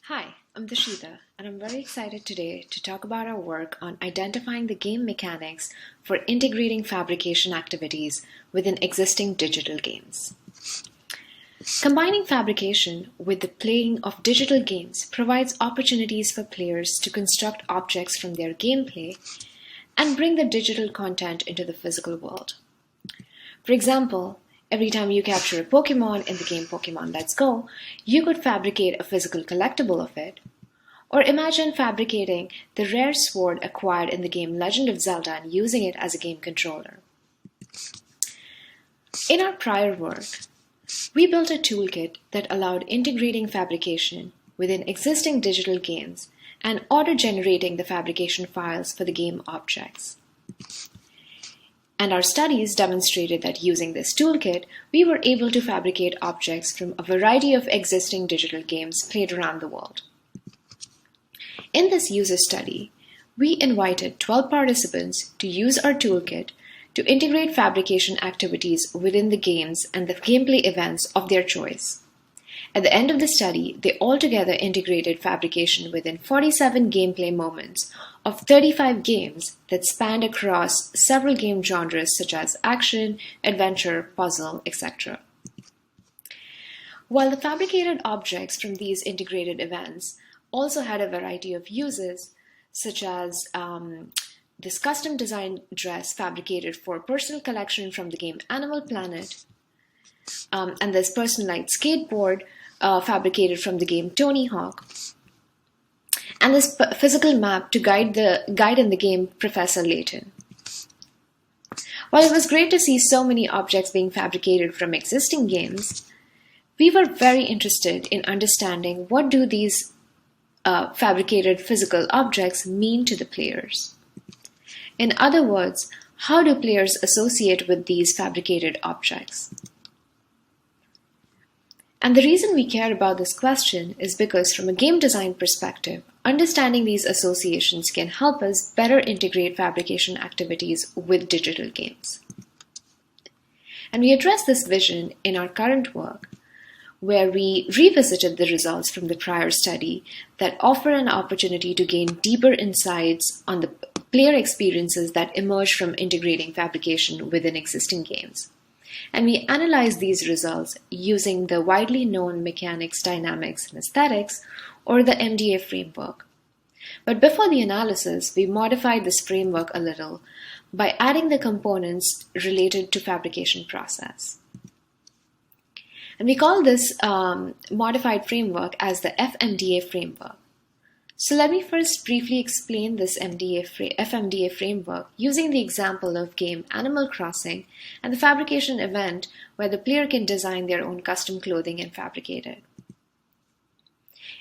Hi, I'm Dishita, and I'm very excited today to talk about our work on identifying the game mechanics for integrating fabrication activities within existing digital games. Combining fabrication with the playing of digital games provides opportunities for players to construct objects from their gameplay and bring the digital content into the physical world. For example, every time you capture a Pokemon in the game Pokemon Let's Go, you could fabricate a physical collectible of it. Or imagine fabricating the rare sword acquired in the game Legend of Zelda and using it as a game controller. In our prior work, we built a toolkit that allowed integrating fabrication within existing digital games and auto-generating the fabrication files for the game objects. And our studies demonstrated that using this toolkit, we were able to fabricate objects from a variety of existing digital games played around the world. In this user study, we invited 12 participants to use our toolkit to integrate fabrication activities within the games and the gameplay events of their choice. At the end of the study, they altogether integrated fabrication within 47 gameplay moments of 35 games that spanned across several game genres such as action, adventure, puzzle, etc. While the fabricated objects from these integrated events also had a variety of uses, such as this custom designed dress fabricated for personal collection from the game Animal Planet, and this personalized skateboard fabricated from the game Tony Hawk, and this physical map to guide in the game Professor Layton. While it was great to see so many objects being fabricated from existing games, we were very interested in understanding what do these fabricated physical objects mean to the players. In other words, how do players associate with these fabricated objects? And the reason we care about this question is because from a game design perspective, understanding these associations can help us better integrate fabrication activities with digital games. And we address this vision in our current work, where we revisited the results from the prior study that offer an opportunity to gain deeper insights on the player experiences that emerge from integrating fabrication within existing games. And we analyze these results using the widely known mechanics, dynamics, and aesthetics, or the MDA framework. But before the analysis, we modified this framework a little by adding the components related to fabrication process. And we call this modified framework as the FMDA framework. So let me first briefly explain this FMDA framework using the example of game Animal Crossing and the fabrication event where the player can design their own custom clothing and fabricate it.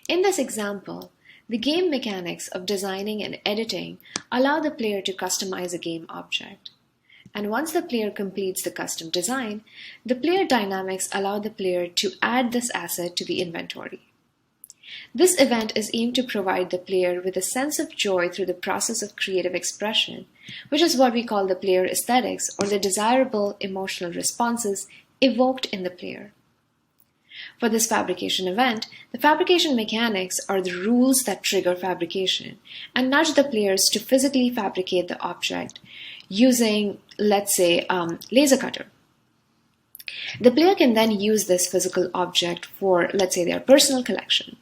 In this example, the game mechanics of designing and editing allow the player to customize a game object. And once the player completes the custom design, the player dynamics allow the player to add this asset to the inventory. This event is aimed to provide the player with a sense of joy through the process of creative expression, which is what we call the player aesthetics, or the desirable emotional responses evoked in the player. For this fabrication event, the fabrication mechanics are the rules that trigger fabrication and nudge the players to physically fabricate the object using, let's say, laser cutter. The player can then use this physical object for, let's say, their personal collection.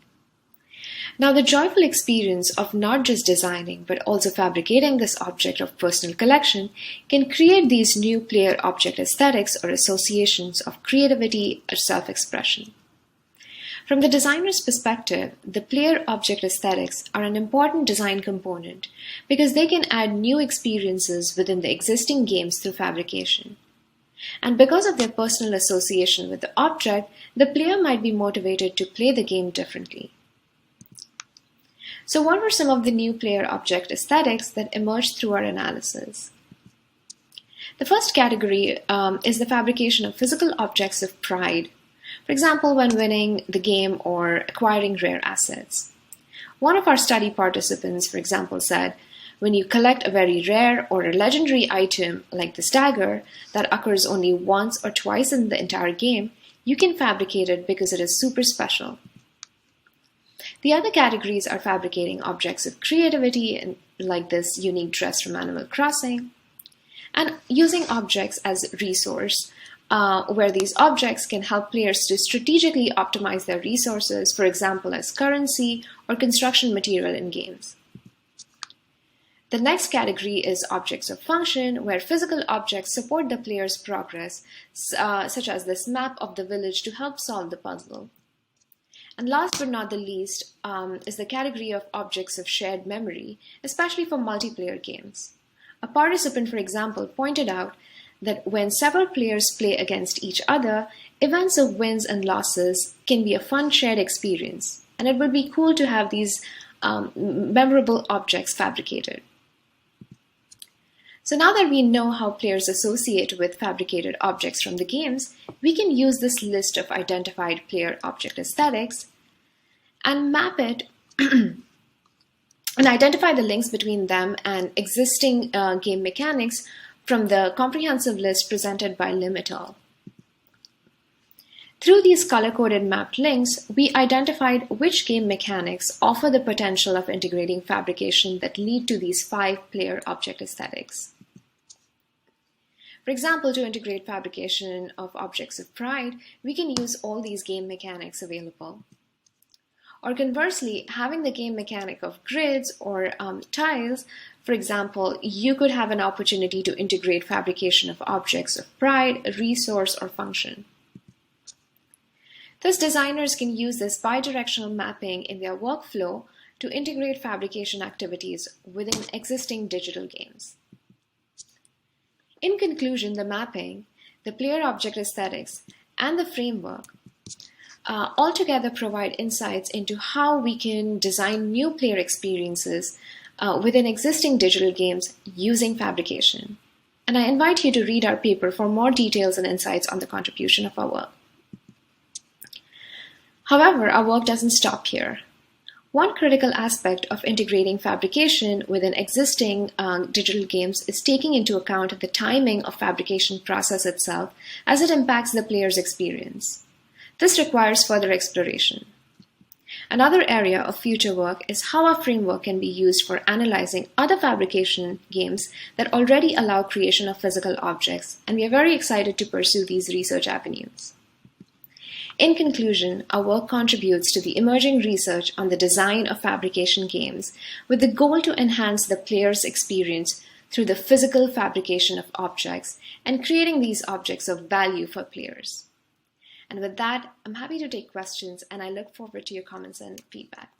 Now, the joyful experience of not just designing but also fabricating this object of personal collection can create these new player object aesthetics or associations of creativity or self-expression. From the designer's perspective, the player object aesthetics are an important design component because they can add new experiences within the existing games through fabrication. And because of their personal association with the object, the player might be motivated to play the game differently. So what were some of the new player object aesthetics that emerged through our analysis? The first category is the fabrication of physical objects of pride. For example, when winning the game or acquiring rare assets. One of our study participants, for example, said, when you collect a very rare or a legendary item like this dagger that occurs only once or twice in the entire game, you can fabricate it because it is super special. The other categories are fabricating objects of creativity, and like this unique dress from Animal Crossing, and using objects as resource, where these objects can help players to strategically optimize their resources, for example, as currency or construction material in games. The next category is objects of function, where physical objects support the player's progress, such as this map of the village to help solve the puzzle. And last but not the least is the category of objects of shared memory, especially for multiplayer games. A participant, for example, pointed out that when several players play against each other, events of wins and losses can be a fun shared experience, and it would be cool to have these memorable objects fabricated. So now that we know how players associate with fabricated objects from the games, we can use this list of identified player object aesthetics and map it and identify the links between them and existing game mechanics from the comprehensive list presented by Lim et al. Through these color-coded mapped links, we identified which game mechanics offer the potential of integrating fabrication that lead to these 5 player object aesthetics. For example, to integrate fabrication of objects of pride, we can use all these game mechanics available. Or conversely, having the game mechanic of grids or tiles, for example, you could have an opportunity to integrate fabrication of objects of pride, resource, or function. Thus, designers can use this bidirectional mapping in their workflow to integrate fabrication activities within existing digital games. In conclusion, the mapping, the player object aesthetics, and the framework altogether provide insights into how we can design new player experiences within existing digital games using fabrication. And I invite you to read our paper for more details and insights on the contribution of our work. However, our work doesn't stop here. One critical aspect of integrating fabrication within existing digital games is taking into account the timing of fabrication process itself as it impacts the player's experience. This requires further exploration. Another area of future work is how our framework can be used for analyzing other fabrication games that already allow creation of physical objects, and we are very excited to pursue these research avenues. In conclusion, our work contributes to the emerging research on the design of fabrication games with the goal to enhance the player's experience through the physical fabrication of objects and creating these objects of value for players. And with that, I'm happy to take questions and I look forward to your comments and feedback.